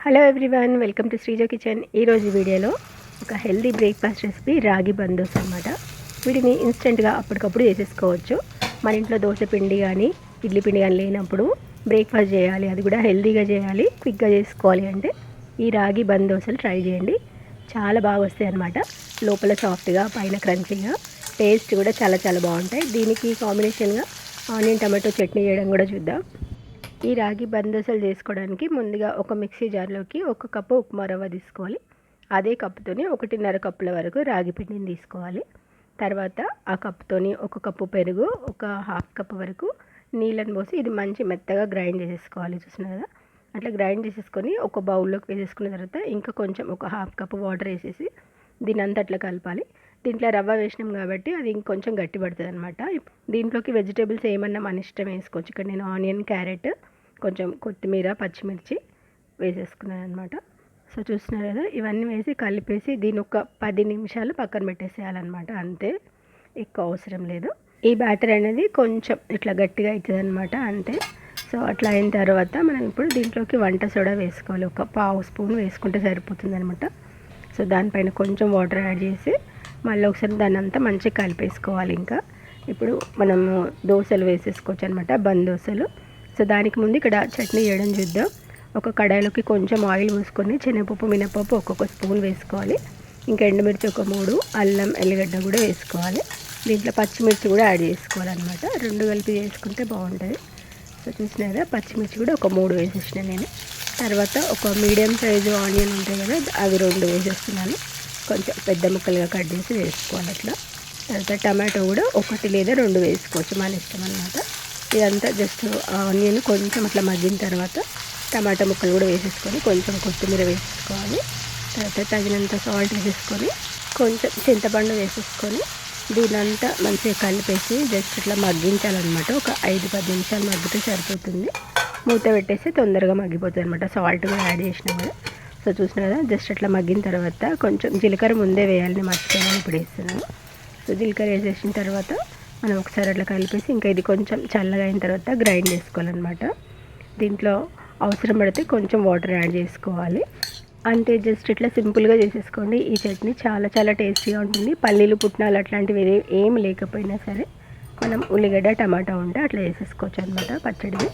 Hello everyone, welcome to Sreeja kitchen. ఈరోజు వీడియోలో ఒక హెల్దీ బ్రేక్ఫాస్ట్ రెసిపీ రాగి బందోస్ అనమాట. వీటిని ఇన్స్టెంట్గా అప్పటికప్పుడు చేసేసుకోవచ్చు. మన ఇంట్లో దోశ పిండి కానీ ఇడ్లీ పిండి కానీ లేనప్పుడు బ్రేక్ఫాస్ట్ చేయాలి, అది కూడా హెల్దీగా చేయాలి, క్విక్గా చేసుకోవాలి అంటే ఈ రాగి బందోసలు ట్రై చేయండి. చాలా బాగా వస్తాయి అనమాట. లోపల సాఫ్ట్గా, పైన క్రంచీగా, టేస్ట్ కూడా చాలా చాలా బాగుంటాయి. దీనికి కాంబినేషన్గా ఆనియన్ టమాటో చట్నీ చేయడం కూడా చూద్దాం. ఈ రాగి బందోసలు చేసుకోవడానికి ముందుగా ఒక మిక్సీ జార్లోకి 1 కప్పు ఉప్మా రవ్వ తీసుకోవాలి. అదే కప్పుతోని 1.5 కప్పుల వరకు రాగి పిండిని తీసుకోవాలి. తర్వాత ఆ కప్పుతోని 1 కప్పు పెరుగు, ఒక 1/2 కప్పు వరకు నీళ్ళని పోసి ఇది మంచి మెత్తగా గ్రైండ్ చేసేసుకోవాలి. చూసినా కదా, అట్లా గ్రైండ్ చేసేసుకొని ఒక బౌల్లోకి వేసేసుకున్న తర్వాత ఇంకా కొంచెం ఒక 1/2 కప్పు వాటర్ వేసేసి దీని అంతా అట్లా కలపాలి. దీంట్లో రవ్వ వేసినాం కాబట్టి అది ఇంకొంచెం గట్టి పడుతుంది అనమాట. దీంట్లోకి వెజిటేబుల్స్ ఏమన్నా మన ఇష్టం వేసుకోవచ్చు. ఇక్కడ నేను ఆనియన్, క్యారెట్, కొంచెం కొత్తిమీర, పచ్చిమిర్చి వేసేసుకున్నాను అనమాట. సో చూస్తున్నారు కదా, ఇవన్నీ వేసి కలిపేసి దీని ఒక 10 నిమిషాలు పక్కన పెట్టేసేయాలన్నమాట. అంతే, ఎక్కువ అవసరం లేదు. ఈ బ్యాటర్ అనేది కొంచెం ఇట్లా గట్టిగా అవుతుంది అనమాట, అంతే. సో అట్లా అయిన తర్వాత మనం ఇప్పుడు దీంట్లోకి వంట సోడా వేసుకోవాలి. ఒక 1/2 స్పూన్ వేసుకుంటే సరిపోతుంది అనమాట. సో దానిపైన కొంచెం వాటర్ యాడ్ చేసి మళ్ళీ ఒకసారి దాన్ని అంతా మంచిగా కలిపేసుకోవాలి. ఇంకా ఇప్పుడు మనము దోశలు వేసేసుకోవచ్చు అనమాట, బందోసలు. సో దానికి ముందు ఇక్కడ చట్నీ చేయడం చూద్దాం. ఒక కడాయిలోకి కొంచెం ఆయిల్ పోసుకొని శనగపప్పు, మినపప్పు ఒక్కొక్క స్పూన్ వేసుకోవాలి. ఇంకా ఎండుమిర్చి ఒక 3, అల్లం, ఎల్లిగడ్డ కూడా వేసుకోవాలి. దీంట్లో పచ్చిమిర్చి కూడా యాడ్ చేసుకోవాలన్నమాట. 2 కలిపి చేసుకుంటే బాగుంటుంది. సో చూసినారా, పచ్చిమిర్చి కూడా ఒక 3 వేసేసిన నేను. తర్వాత ఒక మీడియం సైజు ఆనియన్ ఉంటాయి కదా, అవి 2 వేసేస్తున్నాను. కొంచెం పెద్ద ముక్కలుగా కట్ చేసి వేసుకోవాలి అట్లా. తర్వాత టమాటో కూడా 1 లేదా 2 వేసుకోవచ్చు, మన ఇష్టం అన్నమాట. ఇదంతా జస్ట్ ఆనియన్ కొంచెం అట్లా మగ్గిన తర్వాత టమాటా ముక్కలు కూడా వేసేసుకొని కొంచెం కొత్తిమీర వేసేసుకోవాలి. తర్వాత తగినంత సాల్ట్ వేసేసుకొని కొంచెం చింతపండు వేసేసుకొని దీనంతా మంచిగా కలిపేసి జస్ట్ ఇట్లా మగ్గించాలన్నమాట. ఒక 5-10 నిమిషాలు మగ్గితే సరిపోతుంది. మూత పెట్టేసి తొందరగా మగ్గిపోతుంది అనమాట, సాల్ట్ కూడా యాడ్ చేసినాం కదా. సో చూసినా కదా, జస్ట్ అట్లా మగ్గిన తర్వాత కొంచెం జీలకర్ర ముందే వేయాలని మర్చిపోయాను, ఇప్పుడు వేస్తున్నాను. సో జీలకర్ర వేసేసిన తర్వాత మనం ఒకసారి అట్లా కలిపేసి ఇంకా ఇది కొంచెం చల్లగా అయిన తర్వాత గ్రైండ్ చేసుకోవాలన్నమాట. దీంట్లో అవసరం పడితే కొంచెం వాటర్ యాడ్ చేసుకోవాలి. అంతే, జస్ట్ ఇట్లా సింపుల్గా చేసేసుకోండి. ఈ చట్నీ చాలా చాలా టేస్టీగా ఉంటుంది. పల్లీలు, పుట్నాలు అట్లాంటివి ఏం లేకపోయినా సరే మనం ఉల్లిగడ్డ, టమాటా ఉంటే అట్లా వేసేసుకోవచ్చు అనమాట పచ్చడిని.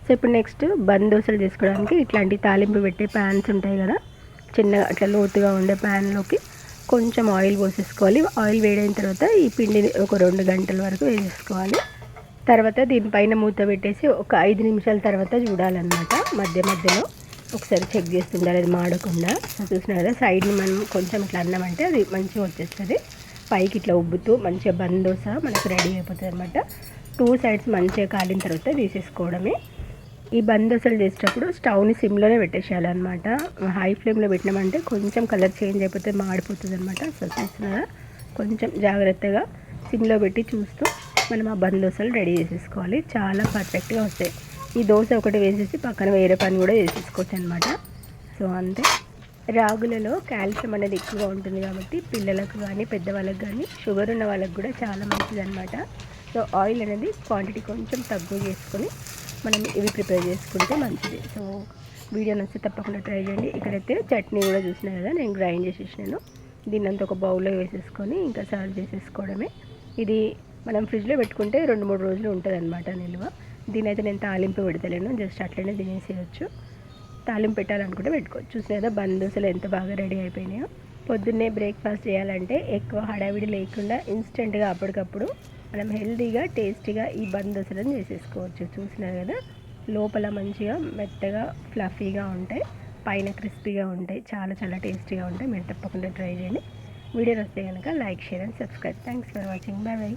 సో ఇప్పుడు నెక్స్ట్ బందోసలు చేసుకోవడానికి ఇట్లాంటి తాలింపు పెట్టే ప్యాన్స్ ఉంటాయి కదా, చిన్నగా అట్లా లోతుగా ఉండే ప్యాన్లోకి కొంచెం ఆయిల్ పోసేసుకోవాలి. ఆయిల్ వేడైన తర్వాత ఈ పిండిని ఒక 2 గంటల వరకు వేసేసుకోవాలి. తర్వాత దీనిపైన మూత పెట్టేసి ఒక 5 నిమిషాల తర్వాత చూడాలన్నమాట. మధ్య మధ్యలో ఒకసారి చెక్ చేస్తుండాలి, అది మాడకుండా. చూసినా కదా, సైడ్ని మనం కొంచెం ఇట్లా అన్నామంటే అది మంచిగా వచ్చేస్తుంది. పైకి ఇట్లా ఉబ్బుతూ మంచిగా బందోస మనకు రెడీ అయిపోతుంది అనమాట. 2 సైడ్స్ మంచిగా కాలిన తర్వాత తీసేసుకోవడమే. ఈ బందోసలు చేసేటప్పుడు స్టవ్ని సిమ్లోనే పెట్టేసేయాలన్నమాట. హై ఫ్లేమ్లో పెట్టినామంటే కొంచెం కలర్ చేంజ్ అయిపోతే మాడిపోతుంది అనమాట. సో చూస్తున్నారా, కొంచెం జాగ్రత్తగా సిమ్లో పెట్టి చూస్తూ మనం ఆ బందోసలు రెడీ చేసేసుకోవాలి. చాలా పర్ఫెక్ట్గా వస్తాయి. ఈ దోశ ఒకటి వేసేసి పక్కన వేరే పని కూడా చేసేసుకోవచ్చు అనమాట. సో అంతే. రాగులలో కాల్షియం అనేది ఎక్కువగా ఉంటుంది కాబట్టి పిల్లలకు కానీ పెద్దవాళ్ళకి కానీ షుగర్ ఉన్న వాళ్ళకి కూడా చాలా మంచిది అనమాట. సో ఆయిల్ అనేది క్వాంటిటీ కొంచెం తక్కువ చేసుకొని మనం ఇవి ప్రిపేర్ చేసుకుంటే మంచిది. సో వీడియో నచ్చితే తప్పకుండా ట్రై చేయండి. ఇక్కడైతే చట్నీ కూడా చూసినా కదా, నేను గ్రైండ్ చేసేసినాను. దీన్ని అంతా ఒక బౌల్లో వేసేసుకొని ఇంకా సర్వ్ చేసేసుకోవడమే. ఇది మనం ఫ్రిడ్జ్లో పెట్టుకుంటే 2-3 రోజులు ఉంటుంది అనమాట నిల్వ. దీని అయితే నేను తాలింపు పెడతలేను, జస్ట్ అట్లనే తినేసేయచ్చు. తాలింపు పెట్టాలనుకుంటే పెట్టుకోవచ్చు. చూసినా కదా, బందోసలు ఎంత బాగా రెడీ అయిపోయినాయో. పొద్దున్నే బ్రేక్ఫాస్ట్ చేయాలంటే ఎక్కువ హడావిడి లేకుండా ఇన్స్టెంట్గా అప్పటికప్పుడు మనం హెల్తీగా, టేస్టీగా ఈ బందోసలను చేసేసుకోవచ్చు. చూసినారు కదా, లోపల మంచిగా మెత్తగా ఫ్లఫీగా ఉంటాయి, పైన క్రిస్పీగా ఉంటాయి, చాలా చాలా టేస్టీగా ఉంటాయి. మీరు తప్పకుండా ట్రై చేయండి. వీడియో వస్తే కనుక like, share and subscribe. Thanks for watching. Bye bye.